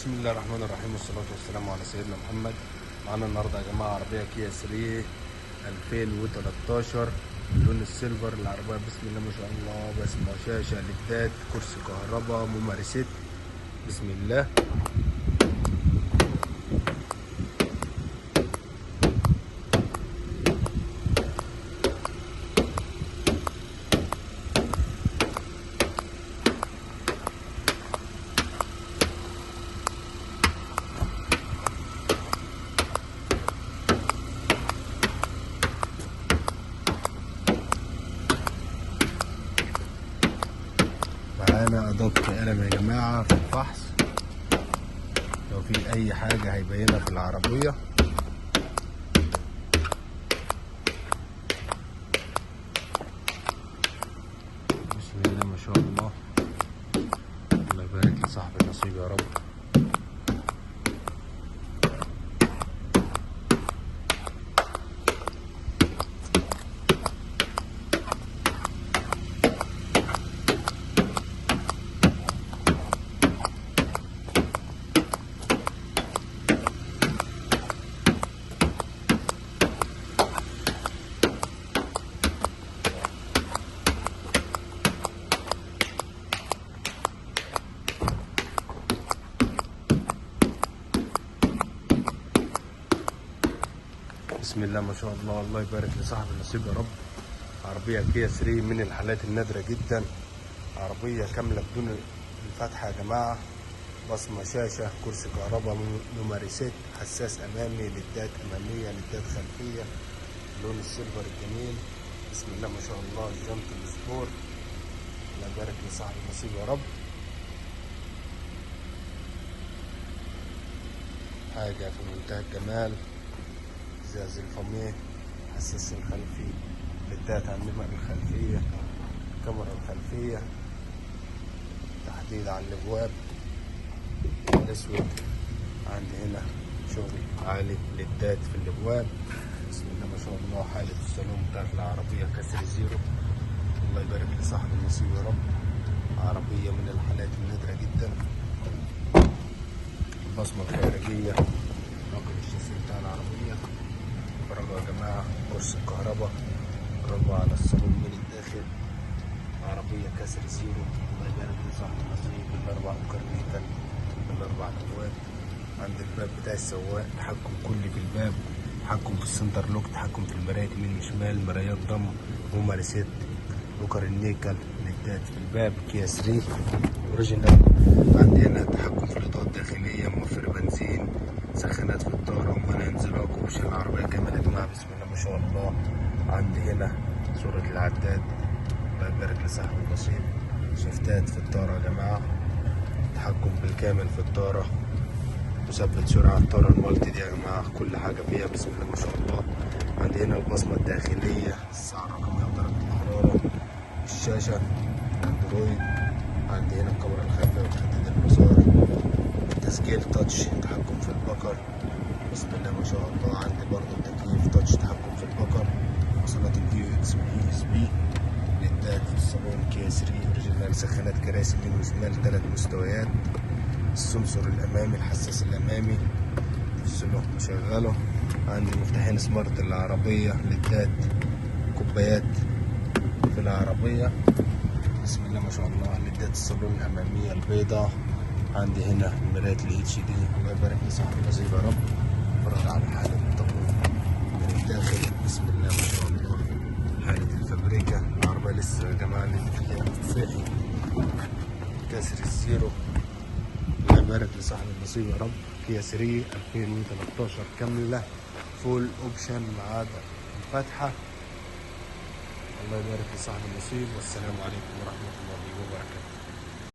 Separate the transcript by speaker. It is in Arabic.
Speaker 1: بسم الله الرحمن الرحيم والصلاة والسلام على سيدنا محمد. معانا النهارده يا جماعة عربية كيا سري 2013 لون السيلفر. العربية بسم الله ما شاء الله، بسمة شاشة ليدات، كرسي كهرباء، ممارسات. بسم الله. معانا أدق قلم يا جماعة في الفحص، لو في أي حاجة هيبينها في العربية. بسم الله ما شاء الله، الله يبارك لصاحب النصيب يا رب. بسم الله ما شاء الله، الله يبارك لصاحب النصيب يا رب. عربية كيا 3 من الحالات النادرة جدا، عربية كاملة بدون الفتحة يا جماعة، بصمة شاشة، كرسي كهرباء، ممارسات، حساس أمامي، ليدات أمامية، ليدات خلفية، لون السيلفر الجميل. بسم الله ما شاء الله، جنط السبور. الله يبارك لصاحب النصيب يا رب. حاجة في منتهى الجمال، ازاز الفاميه، حساس الخلفي، ليدات على النمر الخلفية، الكاميرا الخلفية، تحديد على الابواب الاسود. عندي هنا شغل عالي، ليدات في الابواب. بسم الله ما شاء الله. حالة الصالون بتاعت العربية كسر زيرو. الله يبارك لصاحب النصيب يا رب. عربية من الحالات النادرة جدا. البصمة الخارجية، رقم الشاسيه بتاع العربية، برافو يا جماعة، كرسي الكهرباء، برافو على الصالون من الداخل. عربية كسر زيرو. الله يبارك لصاحب النصيب. الأربع مكرنيتا، الأربع أبواب. عند الباب بتاع السواق، تحكم كلي في الباب، تحكم في السنتر لوك، تحكم في المرايات يمين وشمال، مرايات ضم، ممارسات، لوكر النيكل، ليدات في الباب. كيا 3 اوريجينال. عندي هنا تحكم في الإضاءة الداخلية، موفر بنزين، سخانات في الطارة، ومنع انزلاق، وبشيل العربية كاملة يا جماعة. بسم الله ما شاء الله. عندي هنا صورة العداد. الله يبارك لصاحب النصيب. شفتات في الطارة يا جماعة، تحكم بالكامل في الطارة، مثبت سرعة. الطارة المالتي دي يا جماعة كل حاجة فيها بسم الله ما شاء الله. عندي هنا البصمة الداخلية، الساعة الرقمية ودرجة الحرارة، الشاشة اندرويد. عندي هنا الكاميرا الخلفية وتحديد المسار، التسجيل تاتش، تحكم في البكر. بسم الله ما شاء الله. عندي برضه التكييف تاتش، تحكم في البكر، وصلات اليو اس بي، ليدات في الصالون. كيا 3 اوريجينال. سخانات كراسي يمين وشمال 3 مستويات، السنسور الامامي، الحساس الامامي، السلوك مشغله. عندي مفتاحين سمارت للعربية، ليدات، كوبايات في العربية. بسم الله ما شاء الله. ليدات الصالون الأمامية البيضاء. عندي هنا مرايات الاتش دي. الله يبارك لصاحب النصيب يا رب. اتفرج على حالة التقويم من الداخل. بسم الله ما شاء الله. حالة الفابريكا. العربية لسه يا جماعة فيها صحي، كسر الزيرو. الله يبارك لصاحب النصيب يا رب. كيا 3 2013 كاملة فول اوبشن ما عدا الفتحة. الله يبارك لصاحب النصيب، والسلام عليكم ورحمة الله وبركاته.